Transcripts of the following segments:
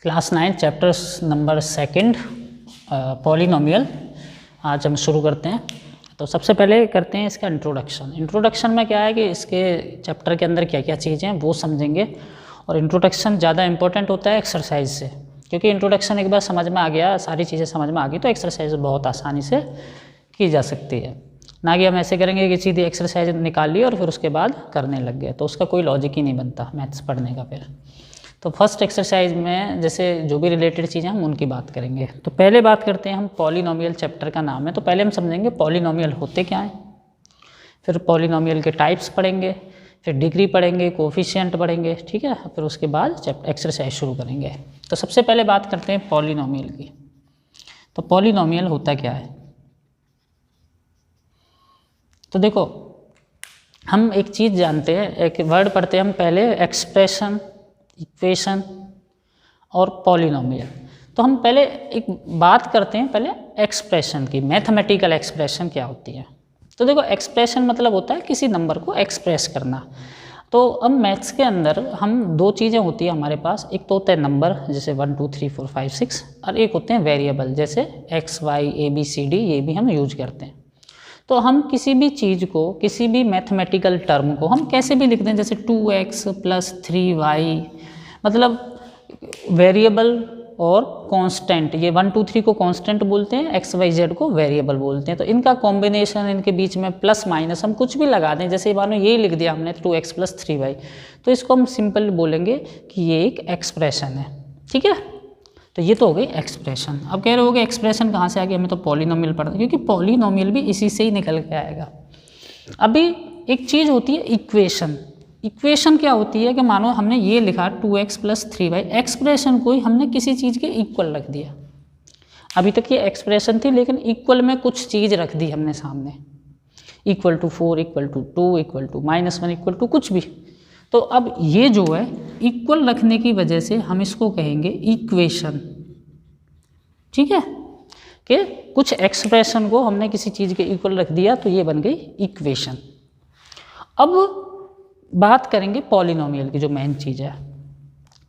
Class 9 chapter number 2 polynomial आज हम शुरू करते हैं। तो सबसे पहले करते हैं इसका इंट्रोडक्शन में क्या है कि इसके चैप्टर के अंदर क्या क्या चीज़ें हैं वो समझेंगे। और इंट्रोडक्शन ज़्यादा इंपॉर्टेंट होता है एक्सरसाइज से, क्योंकि इंट्रोडक्शन एक बार समझ में आ गया, सारी चीज़ें समझ में आ गई तो एक्सरसाइज बहुत आसानी से की जा सकती है। ना कि हम ऐसे करेंगे कि सीधी एक्सरसाइज निकाल ली और फिर उसके बाद करने लग गए, तो उसका कोई लॉजिक ही नहीं बनता मैथ्स पढ़ने का। फिर तो फर्स्ट एक्सरसाइज में जैसे जो भी रिलेटेड चीज़ें हम उनकी बात करेंगे। तो पहले बात करते हैं हम पॉलिनोमियल, चैप्टर का नाम है, तो पहले हम समझेंगे पॉलिनोमियल होते क्या हैं, फिर पॉलिनोमियल के टाइप्स पढ़ेंगे, फिर डिग्री पढ़ेंगे, कोफिशिएंट पढ़ेंगे, ठीक है। फिर उसके बाद चैप्टर एक्सरसाइज शुरू करेंगे। तो सबसे पहले बात करते हैं पॉलिनोमियल की। तो पॉलिनोमियल होता क्या है, तो देखो हम एक चीज़ जानते हैं, एक वर्ड पढ़ते हैं हम पहले, एक्सप्रेशन, इक्वेशन और पॉलिनोमियल। तो हम पहले एक बात करते हैं पहले एक्सप्रेशन की। मैथमेटिकल एक्सप्रेशन क्या होती है, तो देखो एक्सप्रेशन मतलब होता है किसी नंबर को एक्सप्रेस करना। तो अब मैथ्स के अंदर हम दो चीज़ें होती है हमारे पास, एक तो होता है नंबर जैसे 1 2 3 4 5 6, और एक होते हैं वेरिएबल जैसे x y a b c d, ये भी हम यूज करते हैं। तो हम किसी भी चीज़ को, किसी भी मैथमेटिकल टर्म को हम कैसे भी लिखते हैं, जैसे 2x + 3y, मतलब वेरिएबल और कांस्टेंट, ये 1 2 3 को कांस्टेंट बोलते हैं, x y z को वेरिएबल बोलते हैं। तो इनका कॉम्बिनेशन, इनके बीच में प्लस माइनस हम कुछ भी लगा दें, जैसे मानो ये लिख दिया हमने 2x + 3y, तो इसको हम सिंपल बोलेंगे कि ये एक एक्सप्रेशन है, ठीक है। तो ये तो हो गई एक्सप्रेशन। अब कह रहे हो कि एक्सप्रेशन कहाँ से आ गया, हमें तो पॉलिनोमियल पढ़ना, क्योंकि पॉलिनोमियल भी इसी से ही निकल के आएगा। अभी एक चीज़ होती है इक्वेशन। इक्वेशन क्या होती है कि मानो हमने ये लिखा 2x + 3y, एक्सप्रेशन को ही हमने किसी चीज़ के इक्वल रख दिया। अभी तक ये एक्सप्रेशन थी, लेकिन इक्वल में कुछ चीज़ रख दी हमने सामने, = 4, = 2, -1, = कुछ भी। तो अब ये जो है इक्वल रखने की वजह से हम इसको कहेंगे इक्वेशन, ठीक है, कि कुछ एक्सप्रेशन को हमने किसी चीज़ के इक्वल रख दिया तो ये बन गई इक्वेशन। अब बात करेंगे पॉलिनोमियल की, जो मेन चीज़ है।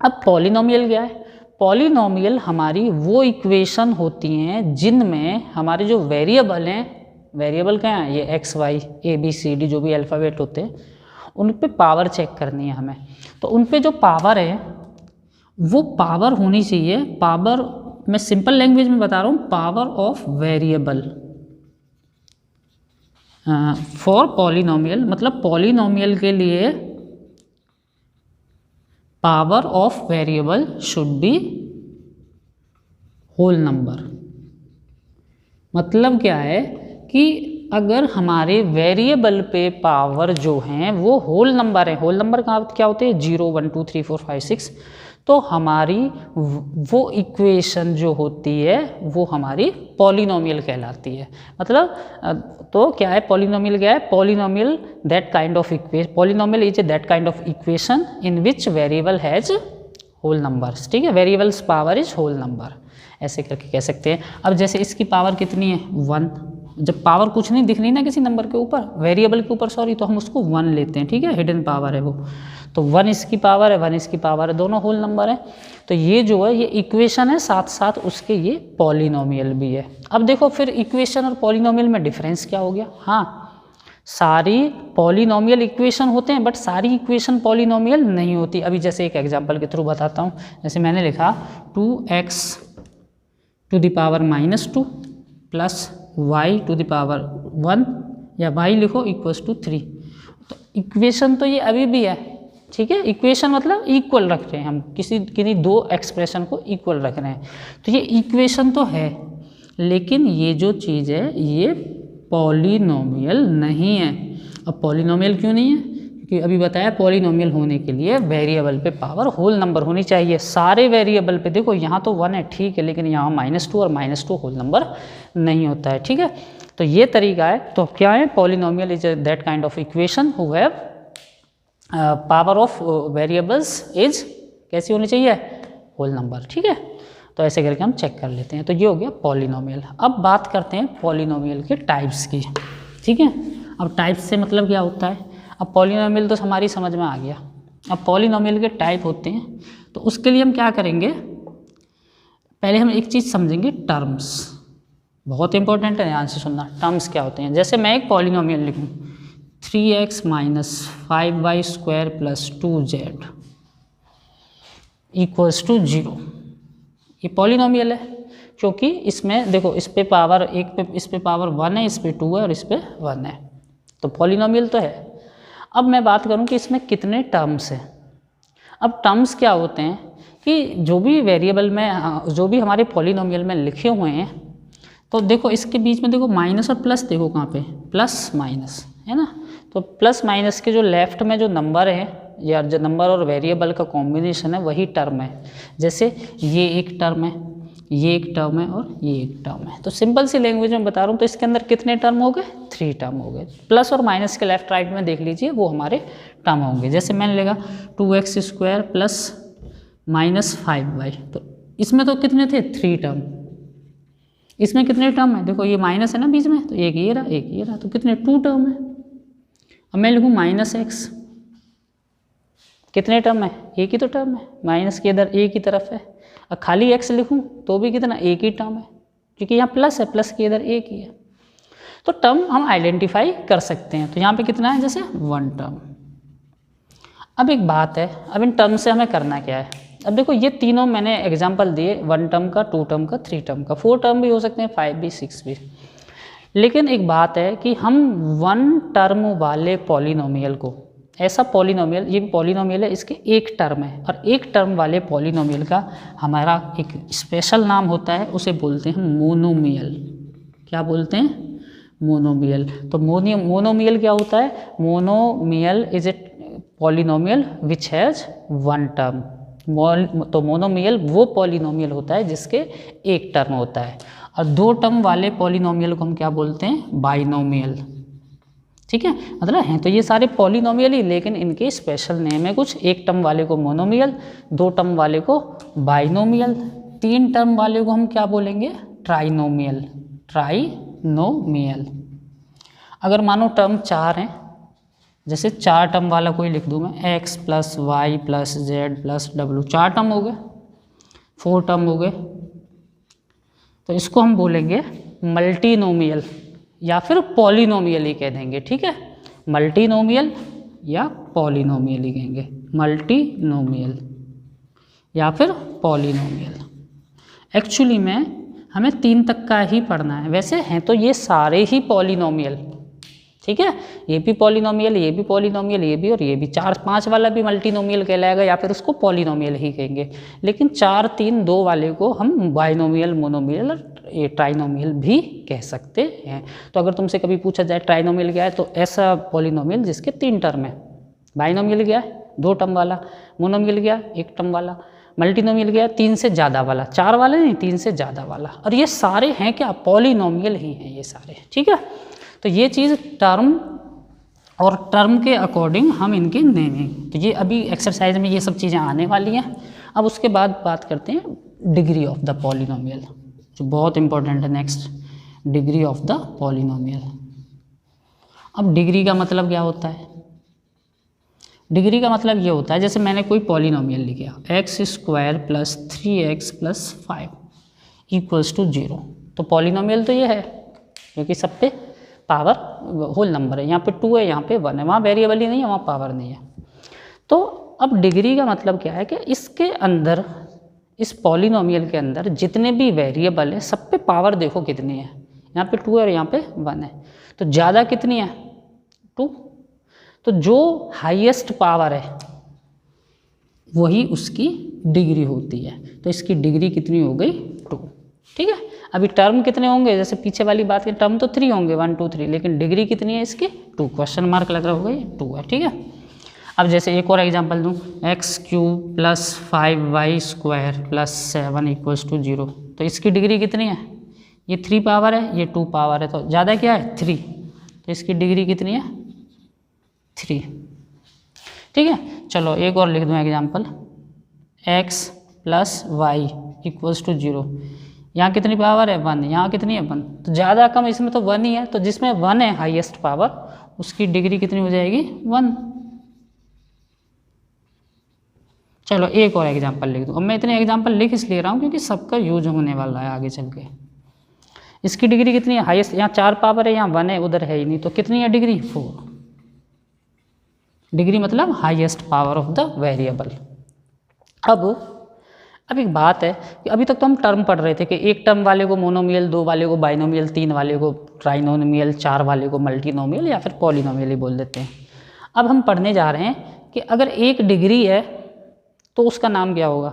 अब पॉलिनोमियल क्या है, पॉलिनोमियल हमारी वो इक्वेशन होती हैं जिनमें हमारे जो वेरिएबल हैं, वेरिएबल क्या है, ये x y a b c d जो भी अल्फ़ाबेट होते हैं, उन पे पावर चेक करनी है हमें। तो उन पे जो पावर है वो पावर होनी चाहिए, पावर, मैं सिंपल लैंग्वेज में बता रहा हूँ, power of variable for polynomial, मतलब पॉलिनोमियल के लिए power of variable should be whole number. मतलब क्या है कि अगर हमारे वेरिएबल पे पावर जो हैं वो होल नंबर है, होल नंबर क्या होते हैं, 0 1 2 3 4 5 6, तो हमारी वो इक्वेशन जो होती है वो हमारी पॉलिनोमियल कहलाती है। मतलब तो क्या है पॉलिनोमियल, क्या है polynomial, that kind of equation, polynomial is that kind of equation in which variable has whole numbers, ठीक है, variables power is whole number, ऐसे करके कह सकते हैं। अब जैसे इसकी पावर कितनी है, 1, जब पावर कुछ नहीं दिख रही ना किसी नंबर के ऊपर, वेरिएबल के ऊपर सॉरी, तो हम उसको 1 लेते हैं, ठीक है, हिडन पावर है वो। तो 1 इसकी पावर है, 1 इसकी पावर है, दोनों होल नंबर है। तो ये जो है ये इक्वेशन है, साथ साथ उसके ये पॉलिनोमियल भी है। अब देखो फिर इक्वेशन और पॉलिनोमियल में डिफरेंस क्या हो गया। हाँ, सारी पॉलिनोमियल इक्वेशन होते हैं, बट सारी इक्वेशन पॉलिनोमियल नहीं होती। अभी जैसे एक एग्जाम्पल के थ्रू बताता हूँ। जैसे मैंने लिखा 2x to the power -2 + y to the power 1, या y लिखो = 3, तो इक्वेशन तो ये अभी भी है, ठीक है। इक्वेशन मतलब इक्वल रख रहे हैं हम, किसी दो एक्सप्रेशन को इक्वल रख रहे हैं, तो ये इक्वेशन तो है, लेकिन ये जो चीज़ है ये पॉलिनोमियल नहीं है। अब पॉलिनोमियल क्यों नहीं है, क्योंकि अभी बताया पॉलिनोमियल होने के लिए वेरिएबल पे पावर होल नंबर होनी चाहिए। सारे वेरिएबल पे देखो, यहाँ तो 1 है, ठीक है, लेकिन यहाँ -2 और -2 होल नंबर नहीं होता है, ठीक है। तो ये तरीका है। तो क्या है, polynomial is that kind of equation who have power of variables is कैसी होनी चाहिए, होल नंबर, ठीक है। तो ऐसे करके हम चेक कर लेते हैं। तो ये हो गया पॉलिनोमियल। अब बात करते हैं पॉलिनोमियल के टाइप्स की, ठीक है। अब टाइप्स से मतलब क्या होता है, अब पॉलिनोमियल तो हमारी समझ में आ गया, अब पॉलिनोमियल के टाइप होते हैं। तो उसके लिए हम क्या करेंगे, पहले हम एक चीज़ समझेंगे, टर्म्स बहुत इंपॉर्टेंट है, ध्यान से सुनना। टर्म्स क्या होते हैं? जैसे मैं एक पॉलिनोमियल लिखूँ 3x minus 5y² plus 2z equals to 0, ये पॉलिनोमियल है क्योंकि इसमें देखो इस पे पावर 1 पे, इस पे पावर 1 है, इस पे 2 है और इस पे 1 है, तो पॉलिनोमियल तो है। अब मैं बात करूं कि इसमें कितने टर्म्स हैं। अब टर्म्स क्या होते हैं कि जो भी वेरिएबल में, जो भी हमारे पॉलिनोमियल में लिखे हुए हैं, तो देखो इसके बीच में देखो माइनस और प्लस, देखो कहाँ पे प्लस माइनस है ना, तो प्लस माइनस के जो लेफ्ट में जो नंबर है या जो नंबर और वेरिएबल का कॉम्बिनेशन है वही टर्म है। जैसे ये एक टर्म है, ये एक टर्म है और ये एक टर्म है। तो सिंपल सी लैंग्वेज में बता रहा हूँ, तो इसके अंदर कितने टर्म हो गए? 3 टर्म हो गए। प्लस और माइनस के लेफ्ट राइट में देख लीजिए वो हमारे टर्म होंगे। जैसे मैंने लिखा 2x² प्लस माइनस 5y, तो इसमें तो कितने थे? 3 टर्म। इसमें कितने टर्म है? देखो ये माइनस है ना बीच में, तो एक ये रहा, एक ये रहा, तो कितने? 2 टर्म है। अब मैं लिखूँ -x, कितने टर्म है? एक ही तो टर्म है, माइनस के इधर एक ही तरफ है। और खाली x लिखूं तो भी कितना? एक ही टर्म है, क्योंकि यहाँ प्लस है, प्लस के इधर एक ही है। तो टर्म हम आइडेंटिफाई कर सकते हैं। तो यहाँ पे कितना है? जैसे 1 टर्म। अब एक बात है, अब इन टर्म से हमें करना क्या है? अब देखो ये तीनों मैंने एग्जाम्पल दिए, 1 टर्म का, 2 टर्म का, 3 टर्म का, 4 टर्म भी हो सकते हैं, 5 भी, 6 भी। लेकिन एक बात है कि हम 1 टर्म वाले पॉलिनोमियल को, ऐसा पॉलिनोमियल, ये पॉलिनोमियल है, इसके एक टर्म है, और एक टर्म वाले पॉलिनोमियल का हमारा एक स्पेशल नाम होता है, उसे बोलते हैं मोनोमियल। क्या बोलते हैं? मोनोमियल। तो मोनोमियल क्या होता है? Monomial is a polynomial which has 1 term. तो मोनोमियल वो पॉलिनोमियल होता है जिसके एक टर्म होता है। और 2 टर्म वाले पॉलिनोमियल को हम क्या बोलते हैं? बाइनोमियल। ठीक है, मतलब हैं तो ये सारे पॉलिनोमियल ही, लेकिन इनके स्पेशल नेम है कुछ। एक टर्म वाले को मोनोमियल, 2 टर्म वाले को बाइनोमियल, 3 टर्म वाले को हम क्या बोलेंगे? ट्राइनोमियल। ट्राइनोमियल। अगर मानो टर्म 4 हैं, जैसे 4 टर्म वाला कोई लिख दूँ मैं, x plus Y plus Z plus W, 4 term हो गए, 4 टर्म हो गए, तो इसको हम बोलेंगे मल्टीनोमियल या फिर पॉलिनोमियल ही कह देंगे। ठीक है, मल्टीनोमियल या पॉलिनोमियल ही कहेंगे, मल्टीनोमियल या फिर पॉलिनोमियल। एक्चुअली में हमें 3 तक का ही पढ़ना है, वैसे हैं तो ये सारे ही पॉलिनोमियल। ठीक है, ये भी पॉलिनोमियल, ये भी पॉलिनोमियल, ये भी, और ये भी। 4-5 वाला भी मल्टीनोमियल कहलाएगा या फिर उसको पॉलिनोमियल ही कहेंगे। लेकिन 4-3-2 वाले को हम बाइनोमियल, मोनोमियल और ट्राइनोमियल भी कह सकते हैं। तो अगर तुमसे कभी पूछा जाए ट्राइनोमियल क्या है, तो ऐसा पॉलिनोमियल जिसके 3 टर्म है। बाइनोमियल क्या है? 2 टर्म वाला। मोनोमियल क्या है? 1 टर्म वाला। मल्टीनोमियल क्या है? 3 से ज़्यादा वाला। 4 वाले नहीं, 3 से ज़्यादा वाला। और ये सारे हैं क्या? पॉलिनोमियल ही हैं ये सारे। ठीक है, तो ये चीज़ टर्म और टर्म के अकॉर्डिंग हम इनके नेमिंग, तो ये अभी एक्सरसाइज में ये सब चीज़ें आने वाली हैं। अब उसके बाद बात करते हैं डिग्री ऑफ द पॉलिनोमियल, जो बहुत इंपॉर्टेंट है। Next, degree of the polynomial. अब डिग्री का मतलब क्या होता है? डिग्री का मतलब ये होता है, जैसे मैंने कोई पॉलिनोमियल लिखा x² plus 3x plus 5 equals to 0, तो पॉलिनोमियल तो ये है क्योंकि सब पे पावर होल नंबर है। यहाँ पे 2 है, यहाँ पे 1 है, वहाँ वेरिएबल ही नहीं है, वहाँ पावर नहीं है। तो अब डिग्री का मतलब क्या है कि इसके अंदर, इस पॉलिनोमियल के अंदर जितने भी वेरिएबल है सब पे पावर देखो कितनी है। यहाँ पे 2 है और यहाँ पे 1 है, तो ज़्यादा कितनी है? 2। तो जो हाईएस्ट पावर है वही उसकी डिग्री होती है। तो इसकी डिग्री कितनी हो गई? 2। ठीक है, अभी टर्म कितने होंगे? जैसे पीछे वाली बात के टर्म तो 3 होंगे, 1 2 3, लेकिन डिग्री कितनी है इसकी? 2। क्वेश्चन मार्क लग रहा होगा, ये 2 है। ठीक है, अब जैसे एक और एग्जांपल दूँ, x³ plus 5y² plus 7 equals to 0, तो इसकी डिग्री कितनी है? ये 3 पावर है, ये 2 पावर है, तो ज़्यादा क्या है? 3, तो इसकी डिग्री कितनी है? 3। ठीक है, चलो एक और लिख दूँ example, x plus Y equals to 0, यहाँ कितनी पावर है? 1, यहाँ कितनी है? 1, तो ज़्यादा कम इसमें तो 1 ही है, तो जिसमें 1 है हाईएस्ट पावर, उसकी डिग्री कितनी हो जाएगी? 1। चलो एक और एग्जांपल लिख दूँ। अब मैं इतने एग्जांपल लिख इसलिए रहा हूँ क्योंकि सबका यूज होने वाला है आगे चल के। इसकी डिग्री कितनी है, हाईएस्ट, यहाँ 4 पावर है, यहाँ 1 है, उधर है ही नहीं, तो कितनी है डिग्री, 4 डिग्री, मतलब highest power of the variable. अब एक बात है कि अभी तक तो हम टर्म पढ़ रहे थे कि एक टर्म वाले को मोनोमियल, 2 वाले को बाइनोमियल, 3 वाले को ट्राइनोमियल, 4 वाले को मल्टीनोमियल या फिर पॉलिनोमियल ही बोल देते हैं। अब हम पढ़ने जा रहे हैं कि अगर 1 डिग्री है तो उसका नाम क्या होगा,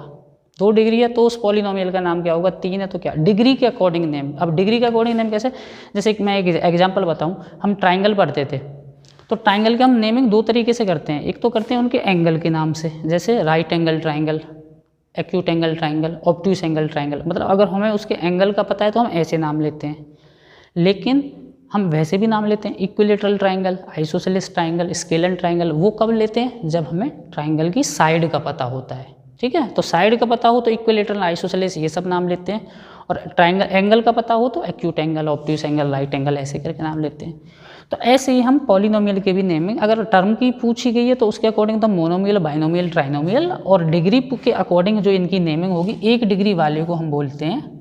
2 डिग्री है तो उस पॉलिनोमियल का नाम क्या होगा, 3 है तो क्या, डिग्री के अकॉर्डिंग नेम। अब डिग्री के अकॉर्डिंग नेम कैसे, जैसे मैं एक एग्जांपल बताऊं, हम ट्राइंगल पढ़ते थे तो ट्राइंगल के हम नेमिंग 2 तरीके से करते हैं। एक तो करते हैं उनके एंगल के नाम से, जैसे right angle triangle, acute angle triangle, obtuse angle triangle, मतलब अगर हमें उसके एंगल का पता है तो हम ऐसे नाम लेते हैं। लेकिन हम वैसे भी नाम लेते हैं, equilateral triangle, isosceles triangle, scalene triangle, वो कब लेते हैं, जब हमें ट्राइंगल की साइड का पता होता है। ठीक है, तो साइड का पता हो तो इक्विलेटरल, आइसोसेलेस ये सब नाम लेते हैं, और ट्राइंगल एंगल का पता हो तो acute angle, obtuse angle, right angle, ऐसे करके नाम लेते हैं। तो ऐसे ही हम पॉलिनोमियल के भी नेमिंग, अगर टर्म की पूछी गई है तो उसके अकॉर्डिंग तो मोनोमियल, बाइनोमियल, ट्राइनोमियल, और डिग्री के अकॉर्डिंग जो इनकी नेमिंग होगी, 1 डिग्री वाले को हम बोलते हैं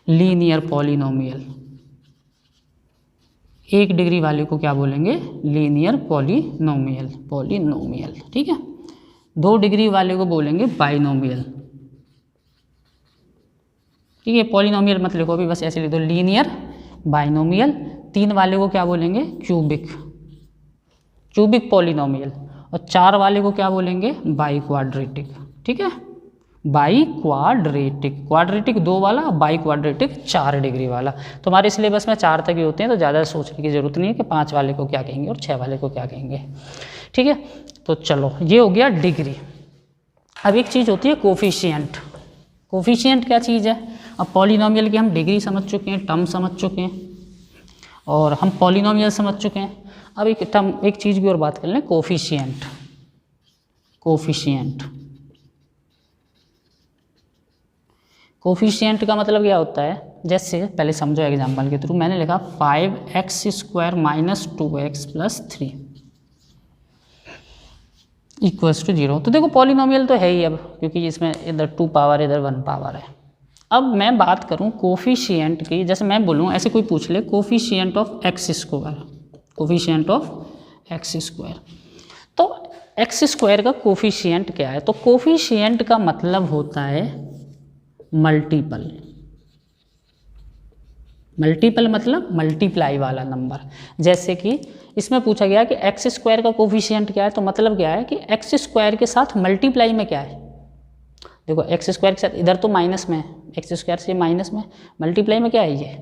लीनियर पॉलिनोमियल। 1 डिग्री वाले को क्या बोलेंगे, लीनियर पॉलिनोमियल, पॉलिनोमियल। ठीक है, 2 डिग्री वाले को बोलेंगे बाइनोमियल। ठीक है, पॉलिनोमियल मत लिखो अभी, बस ऐसे लिख दो लीनियर बाइनोमियल। 3 वाले को क्या बोलेंगे, क्यूबिक, क्यूबिक पॉलिनोमियल। और 4 वाले को क्या बोलेंगे, बाई क्वाड्रेटिक। ठीक है, बाई क्वाड्रेटिक, क्वाड्रेटिक 2 वाला, बाई क्वाड्रेटिक 4 डिग्री वाला। तुम्हारे सिलेबस में 4 तक ही होते हैं, तो ज़्यादा सोचने की जरूरत नहीं है कि 5 वाले को क्या कहेंगे और 6 वाले को क्या कहेंगे। ठीक है, तो चलो ये हो गया डिग्री। अब एक चीज़ होती है कोफिशिएंट। कोफिशिएंट क्या चीज़ है, अब पॉलिनोमियल की हम डिग्री समझ चुके हैं, टर्म समझ चुके हैं, और हम पॉलिनोमियल समझ चुके हैं। अब एक चीज़ की और बात कर लें, कोफिशिएंट। कोफिशिएंट, कोफिशिएंट का मतलब क्या होता है, जैसे पहले समझो एग्जांपल के थ्रू। मैंने लिखा 5x² - 2x + 3 = 0। तो देखो पॉलिनोमियल तो है ही अब, क्योंकि इसमें इधर 2 पावर इधर 1 पावर है। अब मैं बात करूं कोफिशिएंट की, जैसे मैं बोलूं, ऐसे कोई पूछ ले coefficient of x², coefficient of x², तो x² का कोफिशिएंट क्या है, तो कोफिशिएंट का मतलब होता है मल्टीपल। मल्टीपल मतलब मल्टीप्लाई वाला नंबर। जैसे कि इसमें पूछा गया कि x² का कोफिशिएंट क्या है, तो मतलब क्या है कि x² के साथ मल्टीप्लाई में क्या है, देखो x² के साथ इधर तो माइनस में है, x² से माइनस में, मल्टीप्लाई में क्या है ये,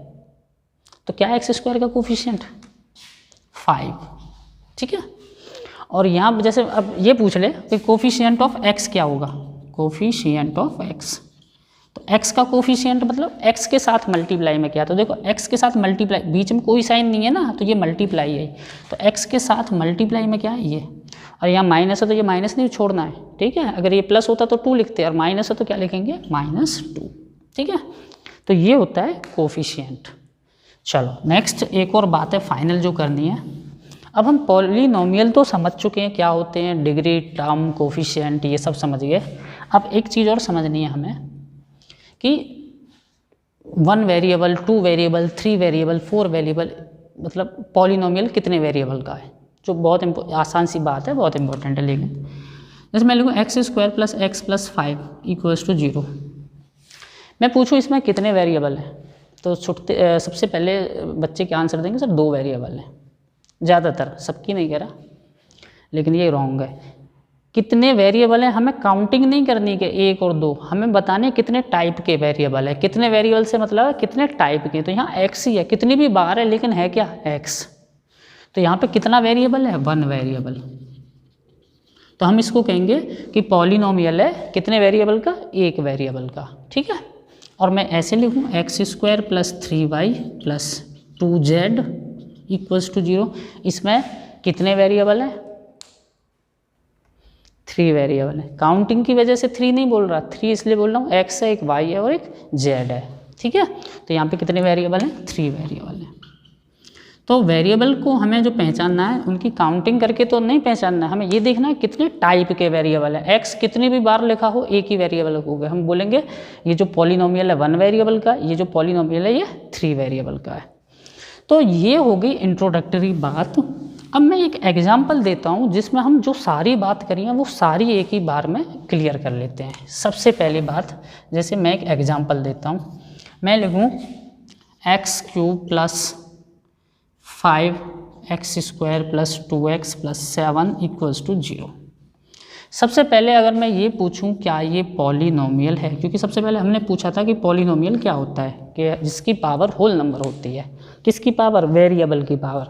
तो क्या है x² का कोफिशिएंट 5। ठीक है, और यहाँ जैसे अब ये पूछ ले कि कोफिशिएंट ऑफ x क्या होगा, कोफिशिएंट ऑफ x, तो x का कोफिशिएंट मतलब x के साथ मल्टीप्लाई में क्या, तो देखो x के साथ मल्टीप्लाई, बीच में कोई साइन नहीं है ना, तो ये मल्टीप्लाई है, तो x के साथ मल्टीप्लाई में क्या है ये, और यहाँ माइनस है तो ये माइनस नहीं छोड़ना है। ठीक है, अगर ये प्लस होता तो 2 लिखते, और माइनस है तो क्या लिखेंगे, -2। ठीक है, तो ये होता है कोफिशिएंट। चलो नेक्स्ट एक और बात है फाइनल जो करनी है। अब हम पॉलिनोमियल तो समझ चुके हैं क्या होते हैं, डिग्री, टर्म, कोफिशिएंट, ये सब समझ गए। अब एक चीज़ और समझनी है हमें कि 1 वेरिएबल, 2 वेरिएबल, 3 वेरिएबल, 4 वेरिएबल, मतलब पॉलिनोमियल कितने वेरिएबल का है, जो बहुत आसान सी बात है, बहुत इंपॉर्टेंट है। लेकिन जैसे मैं लिखूँ x² + x + 5 = 0, मैं पूछूँ इसमें कितने वेरिएबल हैं, तो सबसे पहले बच्चे क्या आंसर देंगे, सर 2 वेरिएबल हैं, ज़्यादातर, सबकी नहीं कह रहा, लेकिन ये रॉन्ग है। कितने वेरिएबल हैं हमें काउंटिंग नहीं करनी कि 1 और 2, हमें बताने कितने टाइप के वेरिएबल है। कितने वेरिएबल से मतलब है कितने टाइप के, तो यहाँ x ही है, कितनी भी बार है लेकिन है क्या, x। तो यहाँ पे कितना वेरिएबल है, 1 वेरिएबल, तो हम इसको कहेंगे कि पॉलिनोमियल है कितने वेरिएबल का, 1 वेरिएबल का। ठीक है, और मैं ऐसे लिखूँ x² + 3y + 2z = 0, इसमें कितने वेरिएबल है, 3 वेरिएबल है। काउंटिंग की वजह से 3 नहीं बोल रहा, 3 इसलिए बोल रहा हूँ, x है, एक y है और एक z है। ठीक है, तो यहाँ पे कितने वेरिएबल हैं, 3 वेरिएबल हैं। तो वेरिएबल को हमें जो पहचानना है उनकी काउंटिंग करके तो नहीं पहचानना है, हमें ये देखना है कितने टाइप के वेरिएबल है। एक्स कितनी भी बार लिखा हो एक ही वेरिएबल होगा, हम बोलेंगे ये जो पॉलिनोमियल है 1 वेरिएबल का, ये जो पॉलिनोमियल है ये 3 वेरिएबल का है। तो ये होगी इंट्रोडक्टरी बात। अब मैं एक एग्जाम्पल देता हूँ जिसमें हम जो सारी बात करी है वो सारी एक ही बार में क्लियर कर लेते हैं। सबसे पहली बात, जैसे मैं एक एग्जाम्पल देता हूँ, मैं लिखूँ x³ + 5x² + 2x + 7 = 0। सबसे पहले अगर मैं ये पूछूं क्या ये पॉलिनोमियल है, क्योंकि सबसे पहले हमने पूछा था कि पॉलिनोमियल क्या होता है, कि जिसकी पावर होल नंबर होती है। किसकी पावर? वेरिएबल की पावर।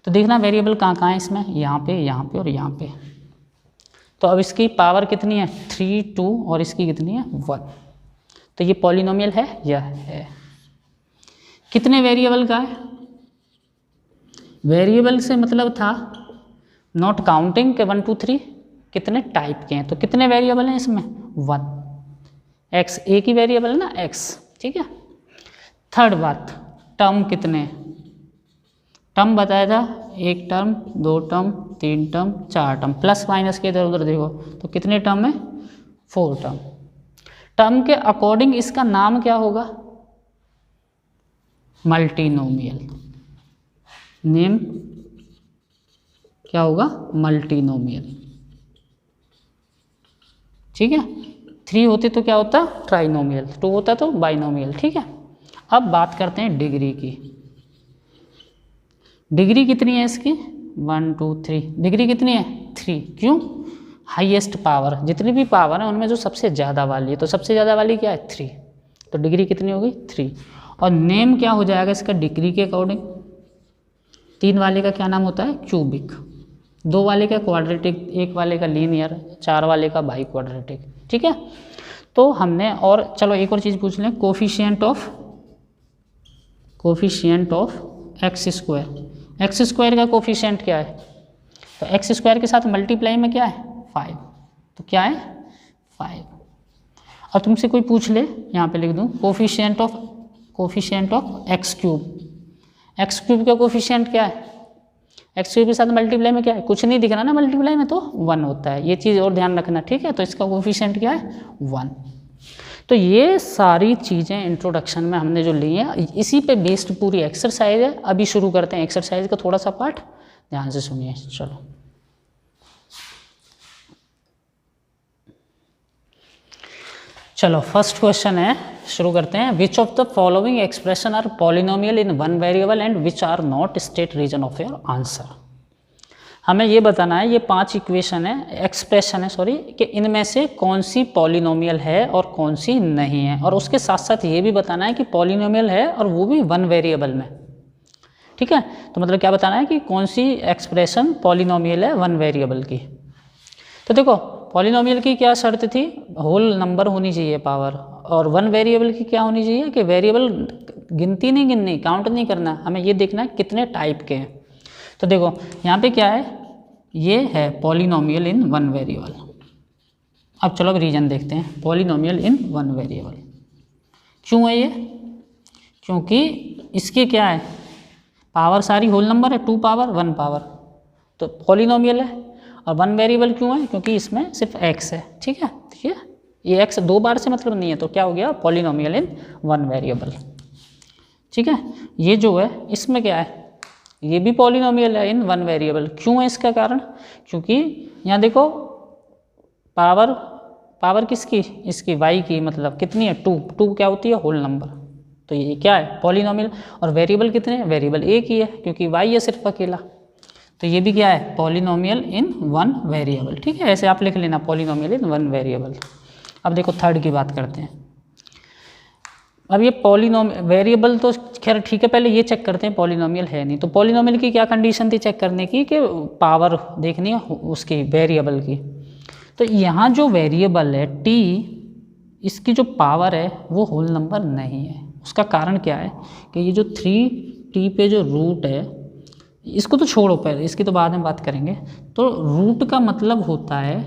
तो देखना वेरिएबल कहाँ कहाँ है इसमें, यहाँ पे और यहाँ पे। तो अब इसकी पावर कितनी है? 3, 2 और इसकी कितनी है? 1। तो ये पॉलिनोमियल है? यह है। कितने वेरिएबल का है? वेरिएबल से मतलब था नॉट काउंटिंग के 1 2 3 कितने टाइप के हैं। तो कितने वेरिएबल हैं इसमें? 1। एक्स एक ही वेरिएबल है ना, एक्स, ठीक है। थर्ड बात, टर्म कितने? टर्म बताया था, 1 term, 2 term, 3 term, 4 term, plus minus के इधर उधर देखो तो कितने टर्म है? 4 टर्म। टर्म के अकॉर्डिंग इसका नाम क्या होगा? मल्टीनोमियल। नेम क्या होगा? मल्टीनोमियल, ठीक है। 3 होते तो क्या होता? ट्राइनोमियल। 2 होता तो बाइनोमियल, ठीक है। अब बात करते हैं डिग्री की। डिग्री कितनी है इसकी? 1 2 3। डिग्री कितनी है? 3। क्यों? हाईएस्ट पावर, जितनी भी पावर है उनमें जो सबसे ज़्यादा वाली है, तो सबसे ज़्यादा वाली क्या है? 3। तो डिग्री कितनी होगी? 3। और नेम क्या हो जाएगा इसका डिग्री के अकॉर्डिंग? 3 वाले का क्या नाम होता है? क्यूबिक। 2 वाले का क्वाड्रेटिक, 1 वाले का लीनियर, 4 वाले का बाई क्वाड्रेटिक, ठीक है। तो हमने, और चलो एक और चीज़ पूछ लें, कोफिशिएंट ऑफ x²। x² का कोफिशिएंट क्या है? तो x² के साथ मल्टीप्लाई में क्या है? 5। तो क्या है? 5। और तुमसे कोई पूछ ले, यहाँ पे लिख दूँ कोफिशिएंट ऑफ x³ x³ का कोफिशिएंट क्या है? x³ के साथ मल्टीप्लाई में क्या है? कुछ नहीं दिख रहा ना मल्टीप्लाई में, तो 1 होता है। ये चीज़ और ध्यान रखना, ठीक है। तो इसका कोफिशिएंट क्या है? 1। तो ये सारी चीज़ें इंट्रोडक्शन में हमने जो ली हैं, इसी पे बेस्ड पूरी एक्सरसाइज है। अभी शुरू करते हैं एक्सरसाइज का थोड़ा सा पार्ट, ध्यान से सुनिए। चलो फर्स्ट क्वेश्चन है, शुरू करते हैं। Which of the following expression are polynomial in 1 variable and which are not state reason of your answer. हमें ये बताना है, ये 5 एक्सप्रेशन है कि इनमें से कौन सी पॉलिनोमियल है और कौन सी नहीं है, और उसके साथ साथ ये भी बताना है कि पॉलिनोमियल है और वो भी 1 वेरिएबल में, ठीक है। तो मतलब क्या बताना है कि कौन सी एक्सप्रेशन पॉलिनोमियल है 1 वेरिएबल की। तो देखो पॉलिनोमियल की क्या शर्त थी? होल नंबर होनी चाहिए पावर, और 1 वेरिएबल की क्या होनी चाहिए कि वेरिएबल गिनती नहीं गिननी, काउंट नहीं करना, हमें ये देखना है कितने टाइप के हैं। तो देखो यहाँ पे क्या है, ये है पॉलिनोमियल इन 1 वेरिएबल। अब चलो रीजन देखते हैं, पॉलिनोमियल इन 1 वेरिएबल क्यों है ये? क्योंकि इसके क्या है, पावर सारी होल नंबर है, 2 पावर 1 पावर, तो पॉलिनोमियल है। और 1 वेरिएबल क्यों है? क्योंकि इसमें सिर्फ x है, ठीक है। ये x 2 बार से मतलब नहीं है, तो क्या हो गया? पॉलिनोमियल इन 1 वेरिएबल, ठीक है। ये जो है इसमें क्या है, ये भी पॉलिनोमियल है इन 1 वेरिएबल। क्यों है इसका कारण? क्योंकि यहाँ देखो पावर किसकी? इसकी y की, मतलब कितनी है? 2 क्या होती है? Whole number. तो ये क्या है? पॉलिनोमियल। और वेरिएबल कितने हैं? वेरिएबल एक ही है क्योंकि y है सिर्फ अकेला, तो ये भी क्या है? पॉलिनोमियल इन 1 वेरिएबल, ठीक है। ऐसे आप लिख लेना पॉलिनोमियल इन 1 वेरिएबल। अब देखो थर्ड की बात करते हैं। अब ये पॉलिनोमियल वेरिएबल तो खैर ठीक है, पहले ये चेक करते हैं पॉलिनोमियल है नहीं। तो पॉलिनोमियल की क्या कंडीशन थी चेक करने की? कि पावर देखनी है उसकी, वेरिएबल की। तो यहाँ जो वेरिएबल है t, इसकी जो पावर है वो होल नंबर नहीं है। उसका कारण क्या है कि ये जो 3t पे जो रूट है, इसको तो छोड़ो पहले, इसकी तो बाद में बात करेंगे। तो रूट का मतलब होता है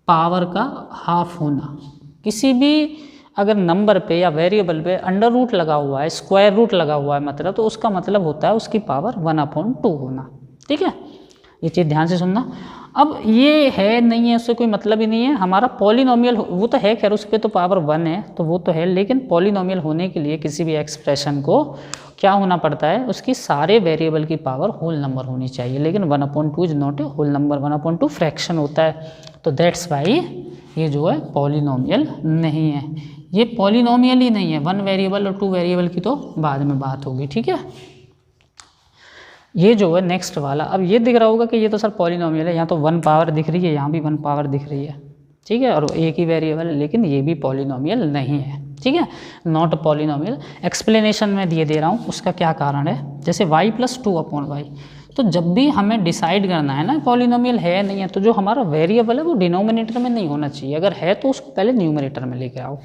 पावर का हाफ होना। किसी भी अगर नंबर पे या वेरिएबल पे अंडर रूट लगा हुआ है, स्क्वायर रूट लगा हुआ है मतलब, तो उसका मतलब होता है उसकी पावर 1/2 होना। ठीक है, ये चीज़ ध्यान से सुनना। अब ये है नहीं है उससे कोई मतलब ही नहीं है। हमारा पॉलिनोमियल वो तो है, खैर उस पर तो पावर 1 है तो वो तो है, लेकिन पॉलिनोमियल होने के लिए किसी भी एक्सप्रेशन को क्या होना पड़ता है, उसकी सारे वेरिएबल की पावर होल नंबर होनी चाहिए। लेकिन 1/2 is not a whole number, 1/2 fraction होता है। तो दैट्स वाई ये जो है पॉलिनोमियल नहीं है, ये पॉलिनोमियल ही नहीं है। 1 वेरिएबल और 2 वेरिएबल की तो बाद में बात होगी। ठीक है, ये जो है नेक्स्ट वाला, अब ये दिख रहा होगा कि ये तो सर पॉलिनोमियल है, यहाँ तो 1 पावर दिख रही है, यहाँ भी 1 पावर दिख रही है। ठीक है, और एक ही वेरिएबल है, लेकिन ये भी पॉलिनोमियल नहीं है। ठीक है, नॉट पॉलिनोमियल। एक्सप्लेनेशन में दिए दे रहा हूँ उसका क्या कारण है। जैसे y + 2/y, तो जब भी हमें डिसाइड करना है ना पॉलिनोमियल है नहीं है, तो जो हमारा वेरिएबल है वो डिनोमिनेटर में नहीं होना चाहिए, अगर है तो उसको पहले न्यूमरेटर में लेके आओ।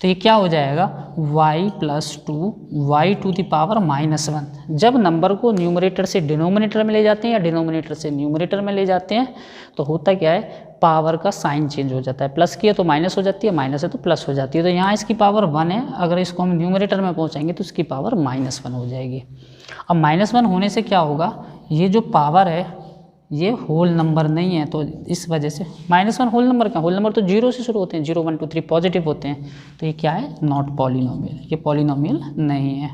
तो ये क्या हो जाएगा, y + 2y to the power -1। जब नंबर को न्यूमरेटर से डिनोमिनेटर में ले जाते हैं या डिनोमिनेटर से न्यूमरेटर में ले जाते हैं तो होता क्या है, पावर का साइन चेंज हो जाता है। प्लस की है तो माइनस हो जाती है, माइनस है तो प्लस हो जाती है। तो यहाँ इसकी पावर 1 है, अगर इसको हम न्यूमरेटर में पहुँचाएंगे तो इसकी पावर -1 हो जाएगी। अब -1 होने से क्या होगा, ये जो पावर है ये होल नंबर नहीं है, तो इस वजह से -1 होल नंबर का, होल नंबर तो 0 से शुरू होते हैं, 0 1 2 3 पॉजिटिव होते हैं। तो ये क्या है, नॉट पॉलिनोमियल, ये पॉलिनोमियल नहीं है,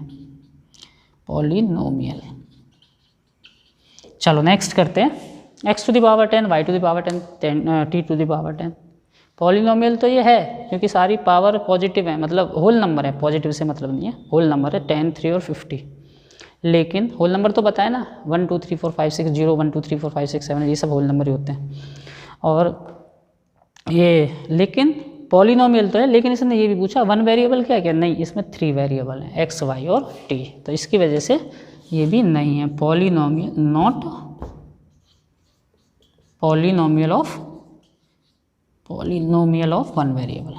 पॉलिनोमियल। चलो नेक्स्ट करते हैं, x to the power 10 y to the power 10 t to the power 10। Polynomial तो ये है क्योंकि सारी पावर पॉजिटिव है, मतलब होल नंबर है, पॉजिटिव से मतलब नहीं है, होल नंबर है 10 3 और 50। लेकिन होल नंबर तो बताया ना, 1 2 3 4 5 6 0 1 2 3 4 5 6 7 ये सब होल नंबर ही होते हैं। और ये लेकिन पॉलिनोमियल तो है, लेकिन इसने ये भी पूछा 1 वेरिएबल क्या है क्या, नहीं, इसमें 3 वेरिएबल हैं x y और t, तो इसकी वजह से ये भी नहीं है polynomial, not polynomial of 1 variable.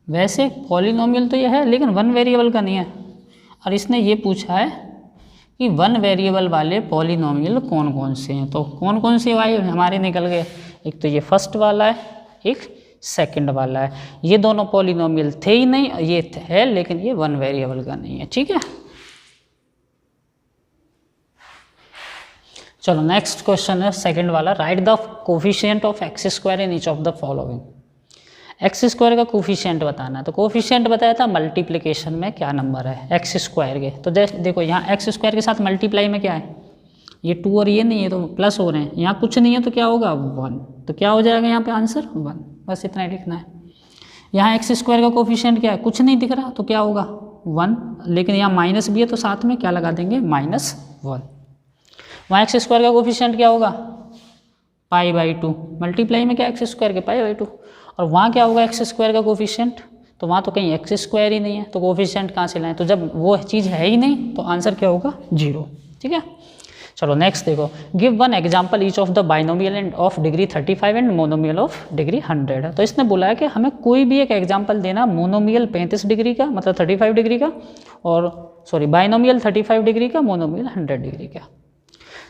वैसे पॉलिनोमियल तो ये है लेकिन 1 वेरिएबल का नहीं है। और इसने ये पूछा है कि 1 वेरिएबल वाले पॉलिनोमियल कौन कौन से हैं, तो कौन कौन से भाई हमारे निकल गए, एक तो ये फर्स्ट वाला है, एक सेकंड वाला है। ये दोनों पॉलिनोमियल थे ही नहीं, ये है लेकिन ये 1 वेरिएबल का नहीं है। ठीक है, चलो नेक्स्ट क्वेश्चन है सेकंड वाला, right the coefficient of x² in each of the following. x² का कोफिशिएंट बताना है, तो कोफिशिएंट बताया था मल्टीप्लिकेशन में क्या नंबर है x² के, तो जैसे देखो यहाँ x² के साथ मल्टीप्लाई में क्या है, ये 2 और ये नहीं है तो प्लस हो रहे हैं, यहाँ कुछ नहीं है तो क्या होगा 1, तो क्या हो जाएगा यहाँ पे आंसर 1, बस इतना ही लिखना है। यहाँ x² का कोफिशिएंट क्या है, कुछ नहीं दिख रहा तो क्या होगा 1, लेकिन यहाँ माइनस भी है तो साथ में क्या लगा देंगे -1। वहाँ x² का कोफिशिएंट क्या होगा π/2, मल्टीप्लाई में क्या x² के π/2, और वहाँ क्या होगा x² का कोफिशिएंट, तो वहाँ तो कहीं x² ही नहीं है तो कोफिशिएंट कहाँ से लाएं, तो जब वो चीज़ है ही नहीं तो आंसर क्या होगा 0। ठीक है, चलो नेक्स्ट देखो, give 1 example each of the binomial end of degree 35 and monomial of degree 100। तो इसने बोला है कि हमें कोई भी एक एग्जाम्पल देना, मोनोमियल 35 डिग्री का मतलब 35 डिग्री का, और सॉरी बाइनोमियल 35 डिग्री का, मोनोमियल 100 डिग्री का।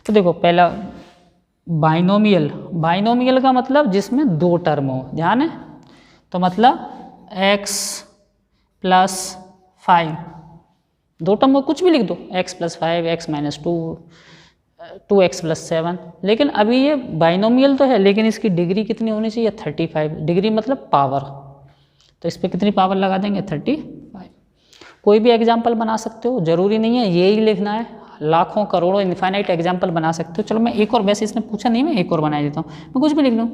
तो देखो पहला बाइनोमियल का मतलब जिसमें 2 टर्म हो, ध्यान है, तो मतलब x + 5, 2 टर्म हो कुछ भी लिख दो, x + 5 x - 2 2x + 7। लेकिन अभी ये बाइनोमियल तो है लेकिन इसकी डिग्री कितनी होनी चाहिए 35 डिग्री, मतलब पावर, तो इस पर कितनी पावर लगा देंगे 35। कोई भी एग्जाम्पल बना सकते हो, ज़रूरी नहीं है ये ही लिखना है, लाखों करोड़ों इनफाइनाइट एग्जाम्पल बना सकते हो। चलो मैं एक और, वैसे इसने पूछा नहीं, मैं एक और बना देता हूँ, मैं कुछ भी लिख लूँ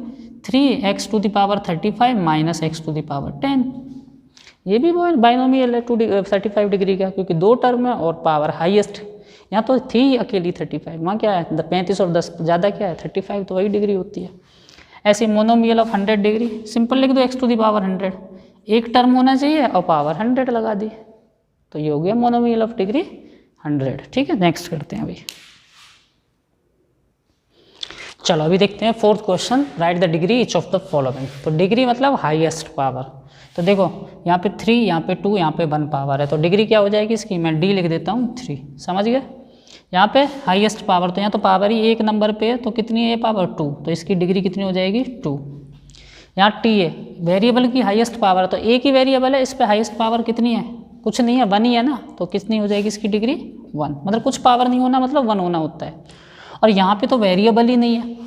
3x to the power 35 - x to the power 10, ये भी बाइनोमियल है 35 डिग्री का, क्योंकि 2 टर्म है और पावर हाईएस्ट, यहाँ तो थी अकेली 35, वहाँ क्या है 35 और 10 ज़्यादा क्या है 35, तो वही डिग्री होती है। ऐसे मोनोमियल ऑफ 100 डिग्री, सिंपल लिख दो x टू द पावर 100, एक टर्म होना चाहिए और पावर 100 लगा दी, तो ये हो गया मोनोमियल ऑफ डिग्री 100। ठीक है, नेक्स्ट करते हैं अभी। चलो अभी देखते हैं fourth question, right the degree each of the following. तो डिग्री मतलब हाईएस्ट पावर, तो देखो यहाँ पे 3, यहाँ पे 2, यहाँ पे 1 पावर है, तो डिग्री क्या हो जाएगी इसकी, मैं d लिख देता हूँ 3, समझ गए। यहाँ पे हाईएस्ट पावर, तो यहाँ तो पावर ही एक नंबर पे है, तो कितनी है ये पावर 2, तो इसकी डिग्री कितनी हो जाएगी 2। यहाँ टी है, वेरिएबल की हाईएस्ट पावर, तो एक ही वेरिएबल है, इस पे हाईएस्ट पावर कितनी है, कुछ नहीं है, 1 ही है ना, तो कितनी हो जाएगी इसकी डिग्री 1, मतलब कुछ पावर नहीं होना मतलब 1 होना होता है। और यहाँ पे तो वेरिएबल ही नहीं है,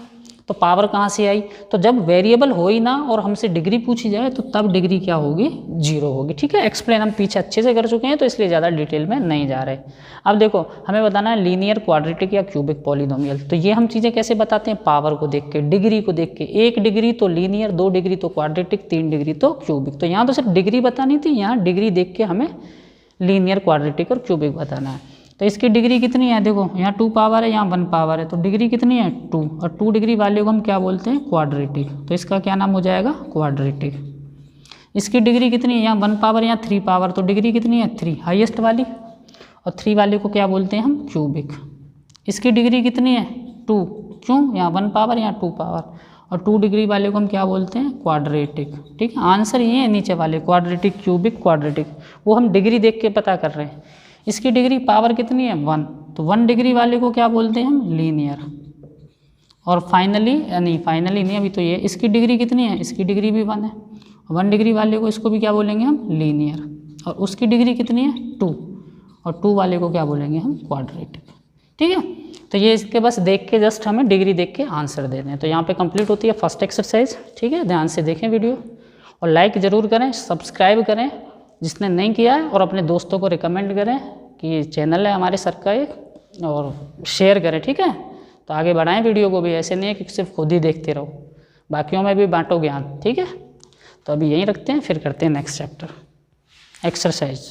तो पावर कहाँ से आई, तो जब वेरिएबल हो ही ना और हमसे डिग्री पूछी जाए तो तब डिग्री क्या होगी, 0 होगी। ठीक है, एक्सप्लेन हम पीछे अच्छे से कर चुके हैं, तो इसलिए ज़्यादा डिटेल में नहीं जा रहे। अब देखो हमें बताना है लीनियर, क्वाड्रेटिक या क्यूबिक पॉलिनोमियल, तो ये हम चीज़ें कैसे बताते हैं, पावर को देख के, डिग्री को देख के, 1 डिग्री तो लीनियर, 2 डिग्री तो क्वाड्रेटिक, 3 डिग्री तो क्यूबिक। तो यहाँ तो सिर्फ डिग्री बतानी थी, यहाँ डिग्री देख के हमें लीनियर, क्वाड्रेटिक और क्यूबिक बताना है। तो इसकी डिग्री कितनी है, देखो यहाँ 2 पावर है, यहाँ 1 पावर है, तो डिग्री कितनी है 2, और 2 डिग्री वाले को हम क्या बोलते हैं, क्वाड्रेटिक, तो इसका क्या नाम हो जाएगा, क्वाड्रेटिक। इसकी डिग्री कितनी है, यहाँ 1 पावर, यहाँ 3 पावर, तो डिग्री कितनी है 3, हाईएस्ट वाली, और 3 वाले को क्या बोलते हैं हम, क्यूबिक। इसकी डिग्री कितनी है 2, क्यों, यहाँ 1 पावर, यहाँ 2 पावर, और 2 डिग्री वाले को हम क्या बोलते हैं, क्वाड्रेटिक। ठीक है, आंसर ये है नीचे वाले, क्वाड्रेटिक, क्यूबिक, क्वाड्रेटिक, वो हम डिग्री देख के पता कर रहे हैं। इसकी डिग्री पावर कितनी है 1, तो 1 डिग्री वाले को क्या बोलते हैं हम, लीनियर। और फाइनली नहीं अभी तो ये, इसकी डिग्री कितनी है, इसकी डिग्री भी 1 है, 1 डिग्री वाले को इसको भी क्या बोलेंगे हम, लीनियर, और उसकी डिग्री कितनी है 2, और 2 वाले को क्या बोलेंगे हम, क्वाड्रेटिक। ठीक है, तो ये इसके बस देख के जस्ट हमें डिग्री देख के आंसर दे दें। तो यहाँ पे कंप्लीट होती है फर्स्ट एक्सरसाइज। ठीक है, ध्यान से देखें वीडियो, और लाइक ज़रूर करें, सब्सक्राइब करें जिसने नहीं किया है, और अपने दोस्तों को रिकमेंड करें कि ये चैनल है हमारे सर का एक, और शेयर करें। ठीक है, तो आगे बढ़ाएं वीडियो को भी, ऐसे नहीं है कि सिर्फ खुद ही देखते रहो, बाकियों में भी बांटो ज्ञान। ठीक है, तो अभी यहीं रखते हैं, फिर करते हैं नेक्स्ट चैप्टर एक्सरसाइज।